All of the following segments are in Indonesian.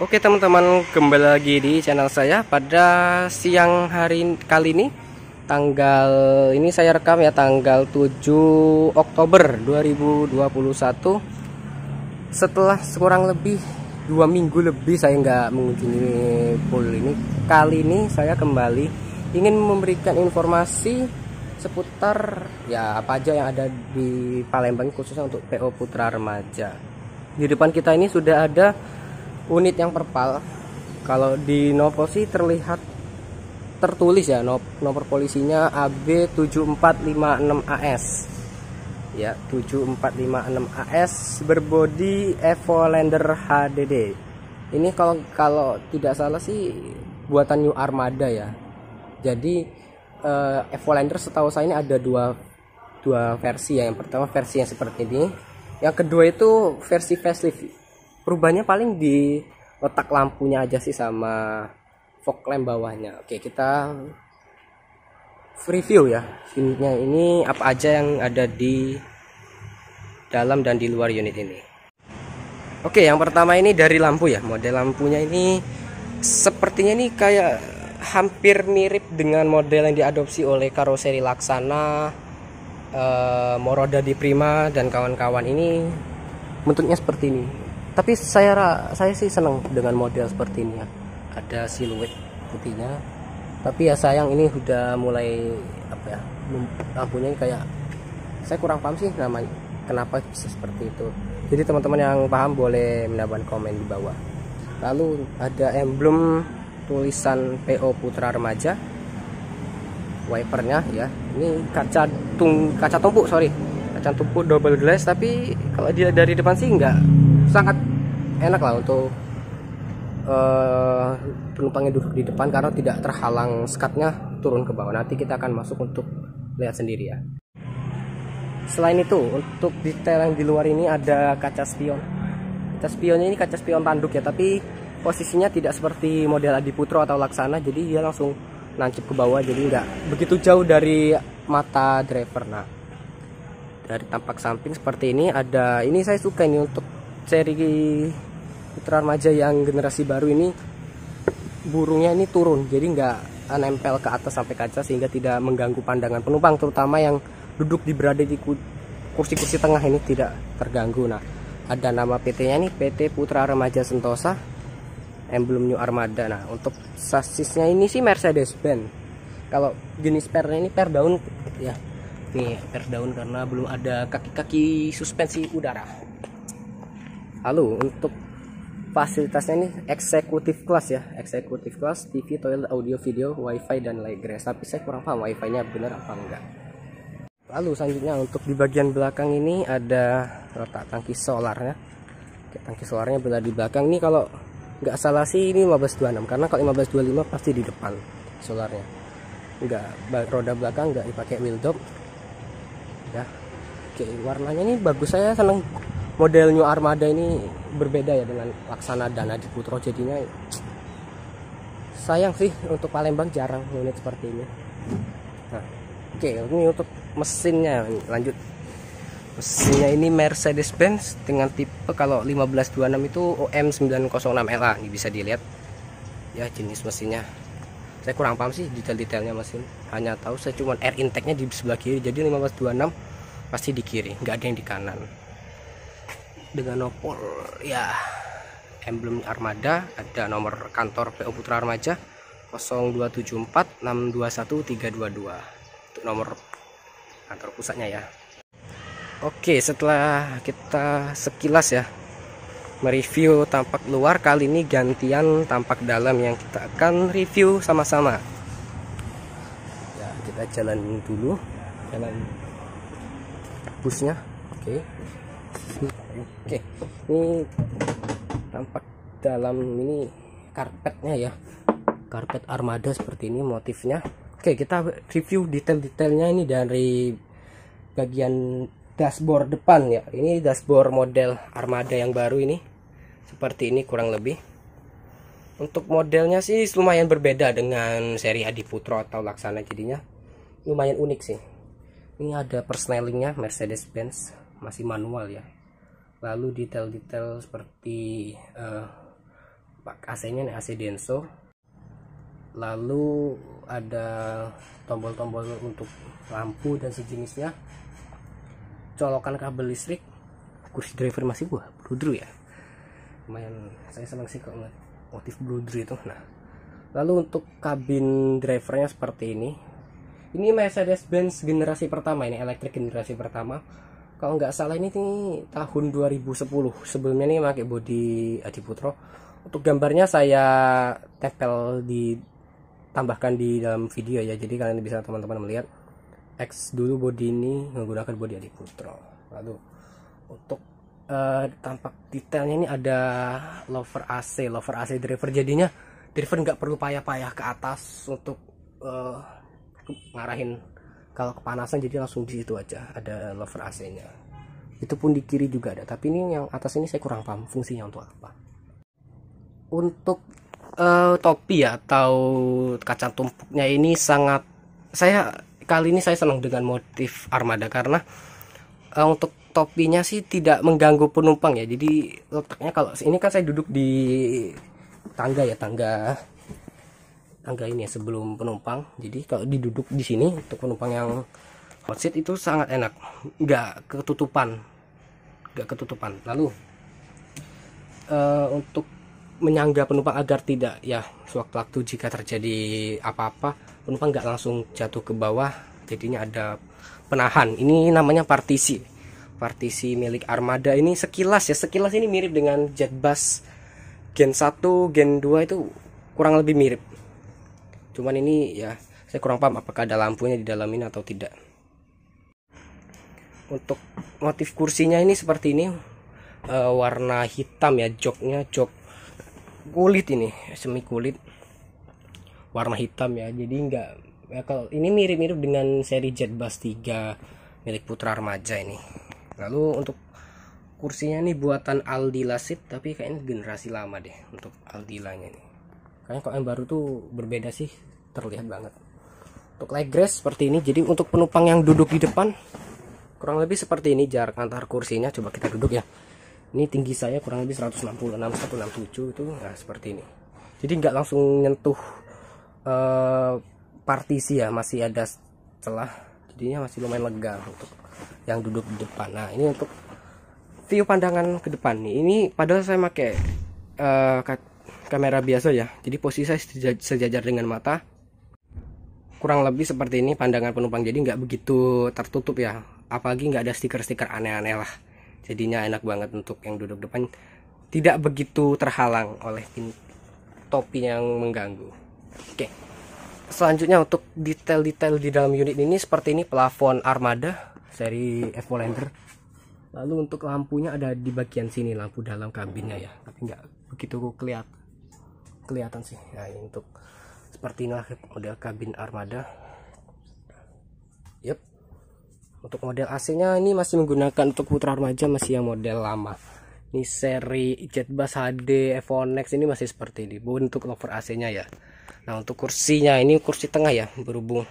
Oke teman-teman, kembali lagi di channel saya pada siang hari kali ini. Tanggal ini saya rekam ya, tanggal 7 Oktober 2021. Setelah kurang lebih 2 minggu lebih saya nggak mengunjungi pool ini. Kali ini saya kembali ingin memberikan informasi seputar ya apa aja yang ada di Palembang, khususnya untuk PO Putra Remaja. Di depan kita ini sudah ada unit yang perpal. Kalau di Nopo sih terlihat tertulis ya nomor polisinya AB7456AS ya, 7456AS berbodi Evolander HDD. Ini kalau tidak salah sih buatan New Armada ya. Jadi Evolander setahu saya ini ada dua versi ya. Yang pertama versi yang seperti ini, yang kedua itu versi facelift. Perubahannya paling di letak lampunya aja sih sama fog lamp bawahnya. Oke, kita review ya unitnya ini apa aja yang ada di dalam dan di luar unit ini. Oke, yang pertama ini dari lampu ya. Model lampunya ini sepertinya ini kayak hampir mirip dengan model yang diadopsi oleh karoseri Laksana, Moroda di Prima dan kawan-kawan. Ini bentuknya seperti ini. Tapi saya sih senang dengan model seperti ini ya. Ada siluet putihnya. Tapi ya sayang ini udah mulai apa ya, lampunya kayak saya kurang paham sih namanya kenapa bisa seperti itu. Jadi teman-teman yang paham boleh menambahkan komen di bawah. Lalu ada emblem tulisan PO Putra Remaja. Wipernya ya. Ini kaca tumpuk, kaca tumpuk double glass, tapi kalau dia dari depan sih enggak, sangat enak lah untuk penumpangnya duduk di depan karena tidak terhalang skatnya turun ke bawah. Nanti kita akan masuk untuk lihat sendiri ya. Selain itu, untuk detail yang di luar ini ada kaca spion. Kaca spionnya ini kaca spion tanduk ya, tapi posisinya tidak seperti model Adiputro atau Laksana, jadi dia langsung nancep ke bawah, jadi nggak begitu jauh dari mata driver. Nah, dari tampak samping seperti ini ada, ini saya suka ini untuk seri Putra Remaja yang generasi baru ini, burungnya ini turun, jadi nggak nempel ke atas sampai kaca sehingga tidak mengganggu pandangan penumpang, terutama yang duduk berada di kursi-kursi tengah ini tidak terganggu. Nah, ada nama PT-nya nih, PT Putra Remaja Sentosa, emblem New Armada. Nah, untuk sasisnya ini sih Mercedes-Benz. Kalau jenis pernya ini per daun ya. Nih, per daun karena belum ada kaki-kaki suspensi udara. Lalu untuk fasilitasnya ini eksekutif kelas ya, eksekutif kelas, TV, toilet, audio, video, wifi dan light grass. Tapi saya kurang paham wifi-nya benar apa enggak. Lalu selanjutnya untuk di bagian belakang ini ada letak tangki solarnya. Tangki solarnya berada di belakang. Ini kalau nggak salah sih ini 1526, karena kalau 1525 pasti di depan solarnya. Enggak, roda belakang nggak dipakai wheel dop ya. Oke, warnanya ini bagus, saya seneng model New Armada ini, berbeda ya dengan Laksana dan Adiputro, jadinya sayang sih untuk Palembang jarang unit seperti ini. Nah, oke, ini untuk mesinnya. Lanjut, mesinnya ini Mercedes-Benz dengan tipe, kalau 1526 itu OM906LA. Ini bisa dilihat ya jenis mesinnya. Saya kurang paham sih detail-detailnya mesin, hanya tahu saya cuma air intake-nya di sebelah kiri, jadi 1526 pasti di kiri, nggak ada yang di kanan. Dengan nomor ya emblem Armada, ada nomor kantor PO Putra Remaja 0274 621 322 untuk nomor kantor pusatnya ya. Oke, setelah kita sekilas ya mereview tampak luar, kali ini gantian tampak dalam yang kita akan review sama-sama ya. Kita jalan dulu, jalan busnya. Oke, ini tampak dalam ini karpetnya ya, karpet Armada seperti ini motifnya. Oke, kita review detail-detailnya ini dari bagian dashboard depan ya. Ini dashboard model Armada yang baru ini seperti ini kurang lebih. Untuk modelnya sih lumayan berbeda dengan seri Adiputro atau Laksana, jadinya lumayan unik sih. Ini ada persnelingnya Mercedes-Benz, masih manual ya. Lalu detail-detail seperti AC-nya nih AC Denso. Lalu ada tombol-tombol untuk lampu dan sejenisnya, colokan kabel listrik. Kursi driver masih bludru ya, lumayan saya senang sih kalau motif bludru itu. Nah, lalu untuk kabin drivernya seperti ini Mercedes-Benz generasi pertama, ini elektrik generasi pertama kalau nggak salah. Ini tahun 2010, sebelumnya nih pakai bodi Adiputro. Untuk gambarnya saya tambahkan di dalam video ya, jadi kalian bisa teman-teman melihat X dulu bodi ini menggunakan bodi Adiputro. Lalu untuk tampak detailnya ini ada lover AC driver, jadinya driver nggak perlu payah-payah ke atas untuk ngarahin kalau kepanasan, jadi langsung di situ aja ada lover AC nya. Itu pun di kiri juga ada, tapi ini yang atas ini saya kurang paham fungsinya untuk apa. Untuk topi atau kaca tumpuknya ini kali ini saya senang dengan motif armada, karena untuk topinya sih tidak mengganggu penumpang ya. Jadi letaknya, kalau ini kan saya duduk di tangga ini ya, sebelum penumpang. Jadi kalau diduduk di sini untuk penumpang yang hot seat itu sangat enak, nggak ketutupan. Lalu untuk menyangga penumpang agar tidak ya sewaktu-waktu jika terjadi apa-apa penumpang nggak langsung jatuh ke bawah, jadinya ada penahan. Ini namanya partisi milik armada. Ini sekilas ini mirip dengan Jetbus Gen 1 Gen 2 itu kurang lebih mirip, cuman ini ya saya kurang paham apakah ada lampunya di dalam ini atau tidak. Untuk motif kursinya ini seperti ini, warna hitam ya, jok kulit, ini semi kulit warna hitam ya. Jadi enggak ya, kalau ini mirip-mirip dengan seri Jetbus 3 milik Putra Remaja ini. Lalu untuk kursinya ini buatan Aldila Seat, tapi kayaknya generasi lama deh untuk Aldilanya ini. Kayaknya kalau yang baru tuh berbeda sih, terlihat banget. Untuk legress seperti ini, jadi untuk penumpang yang duduk di depan kurang lebih seperti ini jarak antar kursinya. Coba kita duduk ya. Ini tinggi saya kurang lebih 166 167 itu, nah seperti ini. Jadi nggak langsung nyentuh partisi ya, masih ada celah, jadinya masih lumayan lega untuk yang duduk di depan. Nah ini untuk view pandangan ke depan nih. Ini padahal saya pakai kamera biasa ya, jadi posisi saya sejajar dengan mata. Kurang lebih seperti ini pandangan penumpang, jadi nggak begitu tertutup ya, apalagi nggak ada stiker-stiker aneh-aneh lah. Jadinya enak banget untuk yang duduk depan, tidak begitu terhalang oleh topi yang mengganggu. Oke, selanjutnya untuk detail-detail di dalam unit ini seperti ini, plafon armada seri Evolender. Lalu untuk lampunya ada di bagian sini, lampu dalam kabinnya ya, tapi nggak begitu kelihatan sih. Nah ini untuk seperti inilah model kabin armada. Yep. Untuk model AC-nya ini masih menggunakan, untuk Putra Remaja masih yang model lama. Ini seri Jetbus HD Evonex ini masih seperti ini. Untuk lover AC-nya ya. Nah untuk kursinya ini kursi tengah ya, berhubung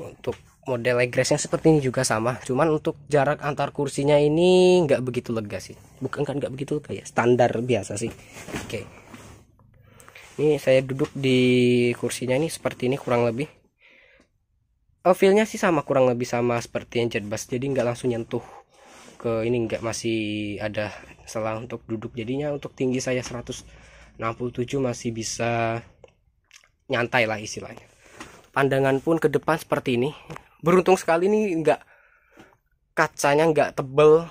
untuk model legressnya seperti ini juga sama. Cuman untuk jarak antar kursinya ini nggak begitu lega sih. Bukan kan nggak begitu lega ya, standar biasa sih. Oke. Ini saya duduk di kursinya ini seperti ini kurang lebih. Feel-nya sih sama, kurang lebih sama seperti yang Jetbus, jadi nggak langsung nyentuh ke ini, nggak, masih ada selang untuk duduk. Jadinya untuk tinggi saya 167 masih bisa nyantai lah istilahnya. Pandangan pun ke depan seperti ini. Beruntung sekali ini kacanya nggak tebel,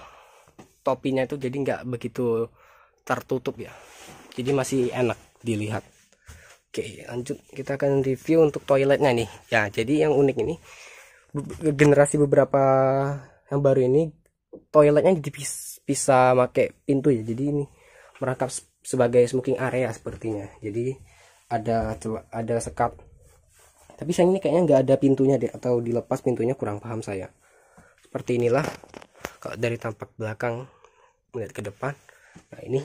topinya itu jadi nggak begitu tertutup ya, jadi masih enak dilihat. Oke, lanjut kita akan review untuk toiletnya nih ya. Jadi yang unik ini, generasi beberapa yang baru ini toiletnya bisa pakai pintu ya. Jadi ini merangkap sebagai smoking area sepertinya. Jadi ada sekat, tapi sayang ini kayaknya nggak ada pintunya deh, atau dilepas pintunya, kurang paham saya. Seperti inilah kalau dari tampak belakang melihat ke depan. Nah ini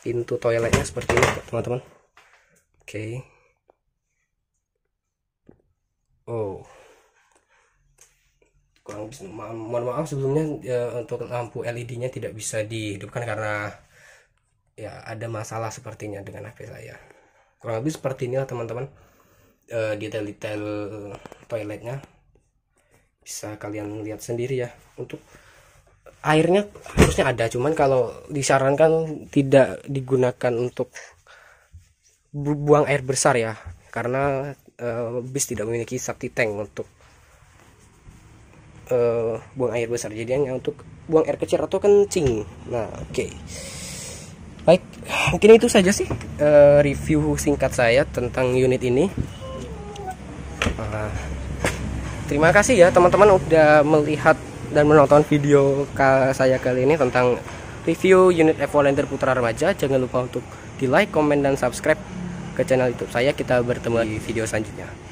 pintu toiletnya seperti ini teman-teman. Oke. Oh, kurang bisa, mohon maaf sebelumnya ya, untuk lampu LED-nya tidak bisa dihidupkan karena ya ada masalah sepertinya dengan HP saya. Kurang lebih seperti inilah teman-teman. Detail-detail toiletnya bisa kalian lihat sendiri ya. Untuk airnya harusnya ada, cuman kalau disarankan tidak digunakan untuk buang air besar ya, karena bis tidak memiliki safety tank untuk buang air besar, jadi hanya untuk buang air kecil atau kencing. Nah, oke. Baik, mungkin itu saja sih review singkat saya tentang unit ini. Terima kasih ya teman-teman udah melihat dan menonton video saya kali ini tentang review unit Evo Lander Putra Remaja. Jangan lupa untuk di like, komen, dan subscribe ke channel YouTube saya. Kita bertemu di video selanjutnya.